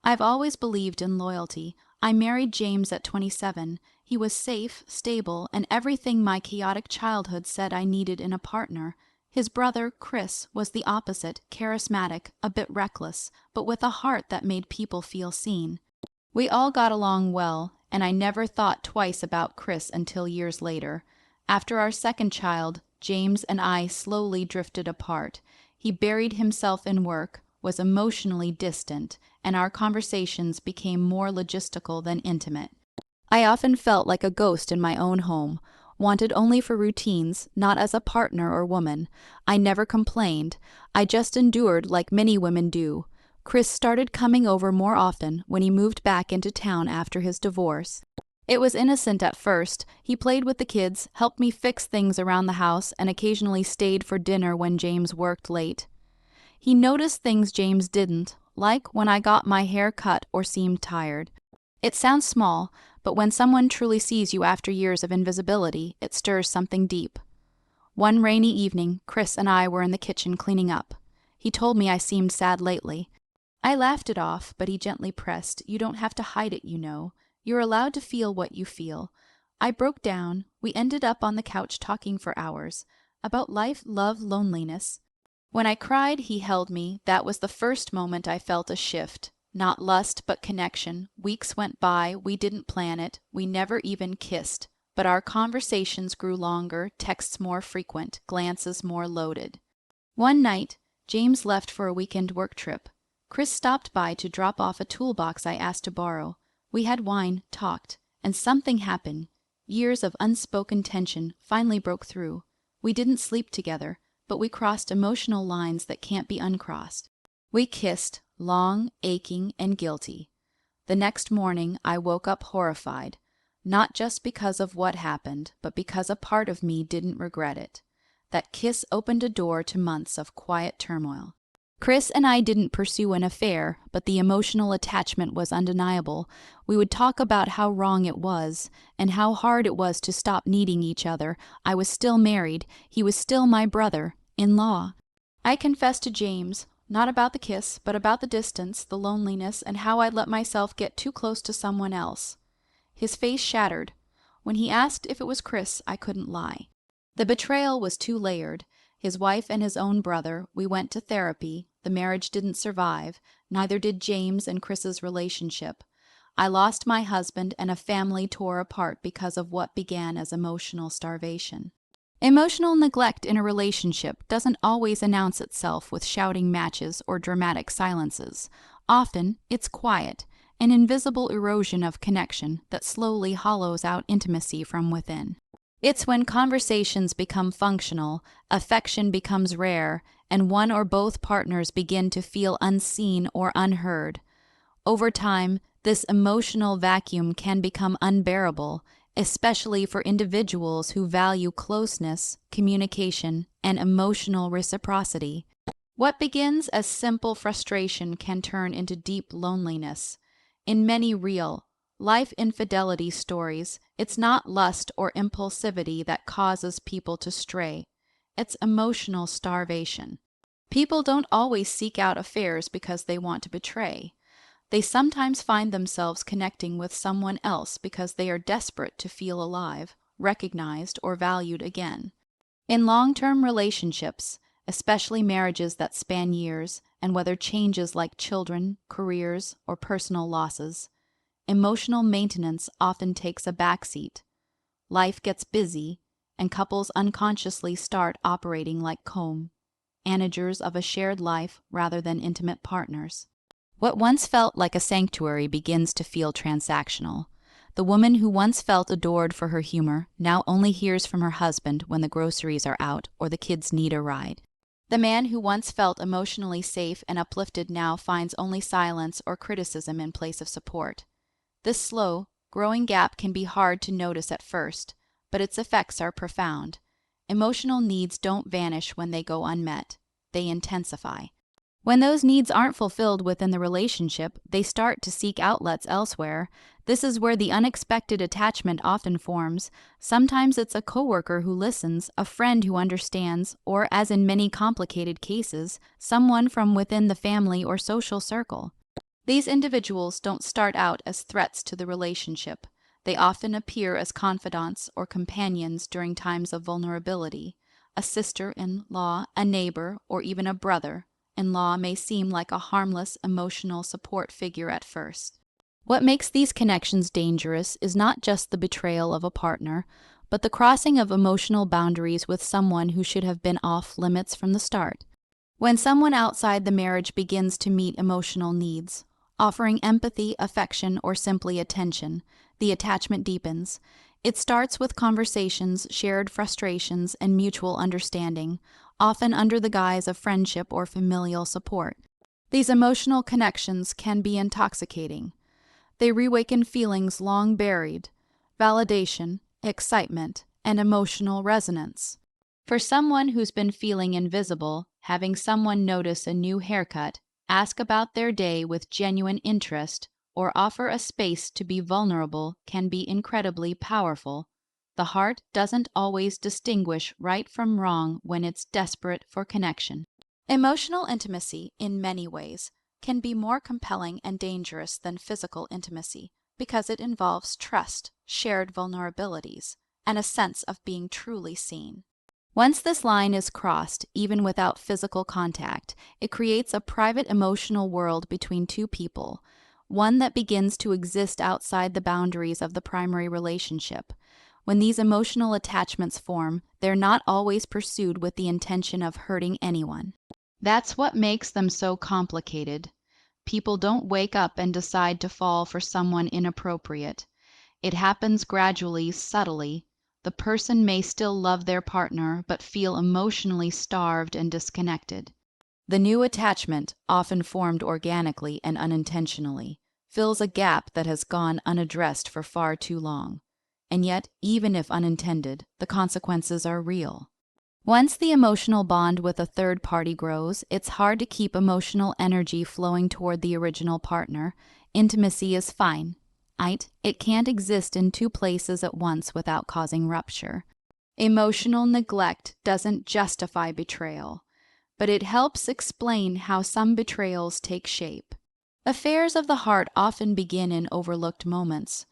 I've always believed in loyalty. I married James at 27. He was safe, stable, and everything my chaotic childhood said I needed in a partner. His brother, Chris, was the opposite, charismatic, a bit reckless, but with a heart that made people feel seen. We all got along well, and I never thought twice about Chris until years later. After our second child, James and I slowly drifted apart. He buried himself in work, was emotionally distant, and our conversations became more logistical than intimate. I often felt like a ghost in my own home, wanted only for routines, not as a partner or woman. I never complained. I just endured like many women do. Chris started coming over more often when he moved back into town after his divorce. It was innocent at first. He played with the kids, helped me fix things around the house, and occasionally stayed for dinner when James worked late. He noticed things James didn't, like when I got my hair cut or seemed tired. It sounds small, but when someone truly sees you after years of invisibility, it stirs something deep. One rainy evening, Chris and I were in the kitchen cleaning up. He told me I seemed sad lately. I laughed it off, but he gently pressed, "You don't have to hide it, you know. You're allowed to feel what you feel." I broke down. We ended up on the couch talking for hours, about life, love, loneliness. When I cried, he held me. That was the first moment I felt a shift. Not lust, but connection. Weeks went by, we didn't plan it, we never even kissed. But our conversations grew longer, texts more frequent, glances more loaded. One night, James left for a weekend work trip. Chris stopped by to drop off a toolbox I asked to borrow. We had wine, talked, and something happened. Years of unspoken tension finally broke through. We didn't sleep together, but we crossed emotional lines that can't be uncrossed. We kissed, long, aching, and guilty. The next morning, I woke up horrified, not just because of what happened, but because a part of me didn't regret it. That kiss opened a door to months of quiet turmoil. Chris and I didn't pursue an affair, but the emotional attachment was undeniable. We would talk about how wrong it was, and how hard it was to stop needing each other. I was still married. He was still my brother-in-law. I confessed to James, not about the kiss, but about the distance, the loneliness, and how I'd let myself get too close to someone else. His face shattered. When he asked if it was Chris, I couldn't lie. The betrayal was too layered. His wife and his own brother. We went to therapy. The marriage didn't survive. Neither did James and Chris's relationship. I lost my husband, and a family tore apart because of what began as emotional starvation. Emotional neglect in a relationship doesn't always announce itself with shouting matches or dramatic silences. Often, it's quiet, an invisible erosion of connection that slowly hollows out intimacy from within. It's when conversations become functional, affection becomes rare, and one or both partners begin to feel unseen or unheard. Over time, this emotional vacuum can become unbearable, especially for individuals who value closeness, communication, and emotional reciprocity. What begins as simple frustration can turn into deep loneliness. In many real-life infidelity stories, it's not lust or impulsivity that causes people to stray. It's emotional starvation. People don't always seek out affairs because they want to betray. They sometimes find themselves connecting with someone else because they are desperate to feel alive, recognized, or valued again. In long-term relationships, especially marriages that span years, and whether changes like children, careers, or personal losses, emotional maintenance often takes a backseat. Life gets busy, and couples unconsciously start operating like co-managers of a shared life rather than intimate partners. What once felt like a sanctuary begins to feel transactional. The woman who once felt adored for her humor now only hears from her husband when the groceries are out or the kids need a ride. The man who once felt emotionally safe and uplifted now finds only silence or criticism in place of support. This slow, growing gap can be hard to notice at first, but its effects are profound. Emotional needs don't vanish when they go unmet. They intensify. When those needs aren't fulfilled within the relationship, they start to seek outlets elsewhere. This is where the unexpected attachment often forms. Sometimes it's a coworker who listens, a friend who understands, or, as in many complicated cases, someone from within the family or social circle. These individuals don't start out as threats to the relationship. They often appear as confidants or companions during times of vulnerability. A sister-in-law, a neighbor, or even a brother-in-law may seem like a harmless emotional support figure at first. What makes these connections dangerous is not just the betrayal of a partner, but the crossing of emotional boundaries with someone who should have been off limits from the start. When someone outside the marriage begins to meet emotional needs, offering empathy, affection, or simply attention, the attachment deepens. It starts with conversations, shared frustrations, and mutual understanding, often under the guise of friendship or familial support. These emotional connections can be intoxicating. They reawaken feelings long buried, validation, excitement, and emotional resonance. For someone who's been feeling invisible, having someone notice a new haircut, ask about their day with genuine interest, or offer a space to be vulnerable can be incredibly powerful. The heart doesn't always distinguish right from wrong when it's desperate for connection. Emotional intimacy, in many ways, can be more compelling and dangerous than physical intimacy because it involves trust, shared vulnerabilities, and a sense of being truly seen. Once this line is crossed, even without physical contact, it creates a private emotional world between two people, one that begins to exist outside the boundaries of the primary relationship. When these emotional attachments form, they're not always pursued with the intention of hurting anyone. That's what makes them so complicated. People don't wake up and decide to fall for someone inappropriate. It happens gradually, subtly. The person may still love their partner, but feel emotionally starved and disconnected. The new attachment, often formed organically and unintentionally, fills a gap that has gone unaddressed for far too long. And yet, even if unintended, the consequences are real. Once the emotional bond with a third party grows, it's hard to keep emotional energy flowing toward the original partner. Intimacy is fine. It can't exist in two places at once without causing rupture. Emotional neglect doesn't justify betrayal, but it helps explain how some betrayals take shape. Affairs of the heart often begin in overlooked moments.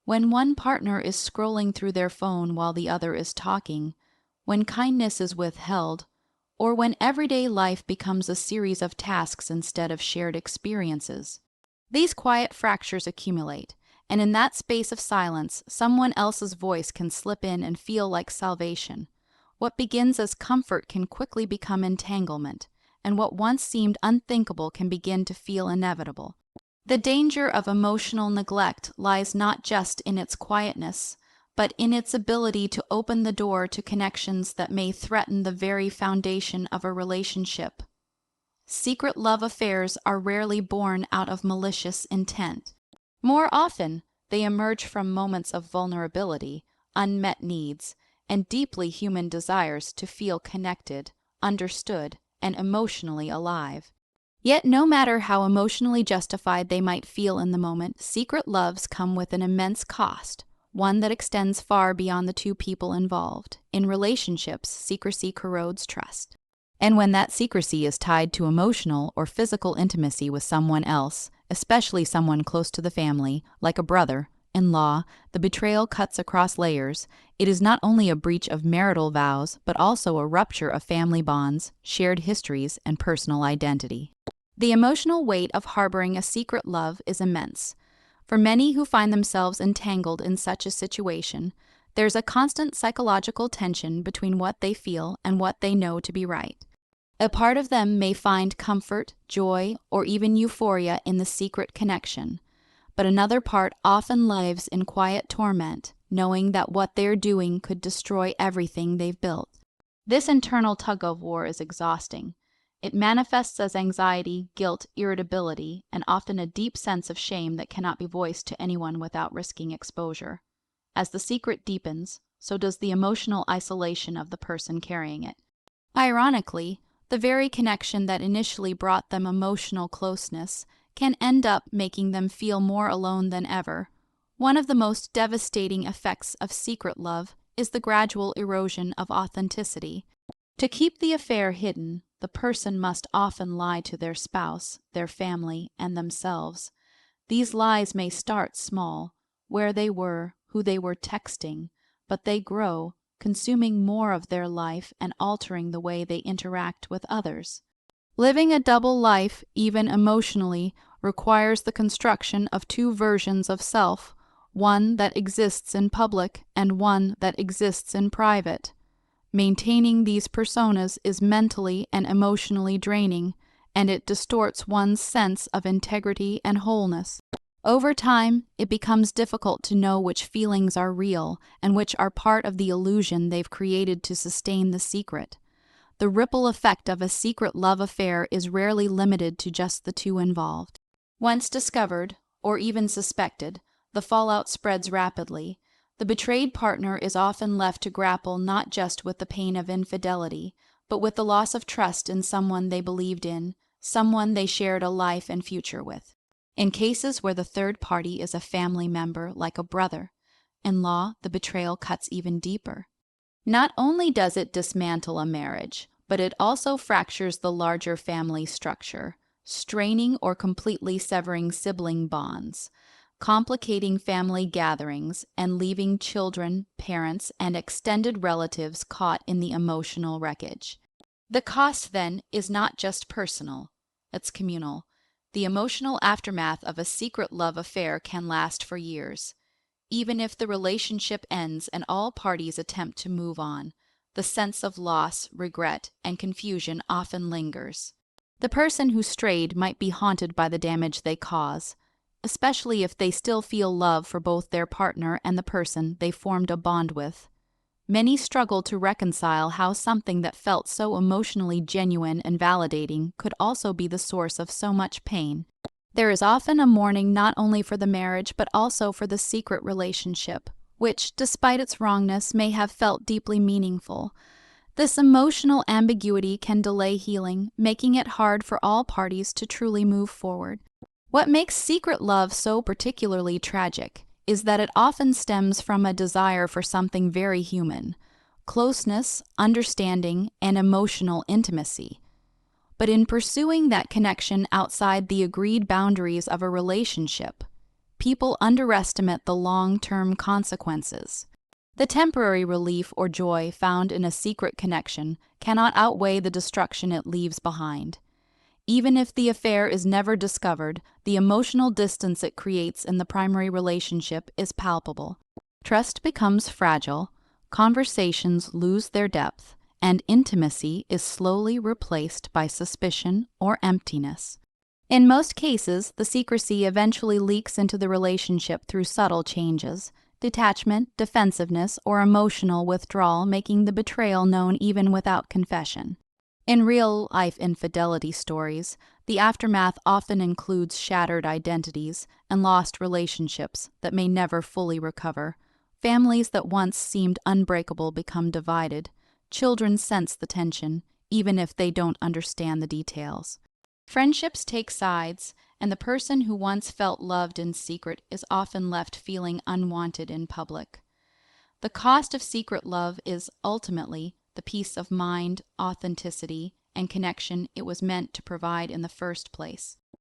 When one partner is scrolling through their phone while the other is talking, when kindness is withheld, or when everyday life becomes a series of tasks instead of shared experiences. These quiet fractures accumulate, and in that space of silence, someone else's voice can slip in and feel like salvation. What begins as comfort can quickly become entanglement, and what once seemed unthinkable can begin to feel inevitable. The danger of emotional neglect lies not just in its quietness, but in its ability to open the door to connections that may threaten the very foundation of a relationship. Secret love affairs are rarely born out of malicious intent. More often, they emerge from moments of vulnerability, unmet needs, and deeply human desires to feel connected, understood, and emotionally alive. Yet no matter how emotionally justified they might feel in the moment, secret loves come with an immense cost, one that extends far beyond the two people involved. In relationships, secrecy corrodes trust. And when that secrecy is tied to emotional or physical intimacy with someone else, especially someone close to the family, like a brother-in-law, the betrayal cuts across layers. It is not only a breach of marital vows, but also a rupture of family bonds, shared histories, and personal identity. The emotional weight of harboring a secret love is immense. For many who find themselves entangled in such a situation, there's a constant psychological tension between what they feel and what they know to be right. A part of them may find comfort, joy, or even euphoria in the secret connection, but another part often lives in quiet torment, knowing that what they're doing could destroy everything they've built. This internal tug-of-war is exhausting. It manifests as anxiety, guilt, irritability, and often a deep sense of shame that cannot be voiced to anyone without risking exposure. As the secret deepens, so does the emotional isolation of the person carrying it. Ironically, the very connection that initially brought them emotional closeness can end up making them feel more alone than ever. One of the most devastating effects of secret love is the gradual erosion of authenticity. To keep the affair hidden, the person must often lie to their spouse, their family, and themselves. These lies may start small, where they were, who they were texting, but they grow, consuming more of their life and altering the way they interact with others. Living a double life, even emotionally, requires the construction of two versions of self, one that exists in public and one that exists in private. Maintaining these personas is mentally and emotionally draining, and it distorts one's sense of integrity and wholeness. Over time, it becomes difficult to know which feelings are real and which are part of the illusion they've created to sustain the secret. The ripple effect of a secret love affair is rarely limited to just the two involved. Once discovered, or even suspected, the fallout spreads rapidly. The betrayed partner is often left to grapple not just with the pain of infidelity, but with the loss of trust in someone they believed in, someone they shared a life and future with. In cases where the third party is a family member, like a brother-in-law, the betrayal cuts even deeper. Not only does it dismantle a marriage, but it also fractures the larger family structure, straining or completely severing sibling bonds, complicating family gatherings, and leaving children, parents, and extended relatives caught in the emotional wreckage. The cost, then, is not just personal, it's communal. The emotional aftermath of a secret love affair can last for years. Even if the relationship ends and all parties attempt to move on, the sense of loss, regret, and confusion often lingers. The person who strayed might be haunted by the damage they cause, especially if they still feel love for both their partner and the person they formed a bond with. Many struggle to reconcile how something that felt so emotionally genuine and validating could also be the source of so much pain. There is often a mourning not only for the marriage but also for the secret relationship, which, despite its wrongness, may have felt deeply meaningful. This emotional ambiguity can delay healing, making it hard for all parties to truly move forward. What makes secret love so particularly tragic is that it often stems from a desire for something very human: closeness, understanding, and emotional intimacy. But in pursuing that connection outside the agreed boundaries of a relationship, people underestimate the long-term consequences. The temporary relief or joy found in a secret connection cannot outweigh the destruction it leaves behind. Even if the affair is never discovered, the emotional distance it creates in the primary relationship is palpable. Trust becomes fragile, conversations lose their depth, and intimacy is slowly replaced by suspicion or emptiness. In most cases, the secrecy eventually leaks into the relationship through subtle changes: detachment, defensiveness, or emotional withdrawal, making the betrayal known even without confession. In real-life infidelity stories, the aftermath often includes shattered identities and lost relationships that may never fully recover. Families that once seemed unbreakable become divided. Children sense the tension, even if they don't understand the details. Friendships take sides, and the person who once felt loved in secret is often left feeling unwanted in public. The cost of secret love is, ultimately, the peace of mind, authenticity, and connection it was meant to provide in the first place.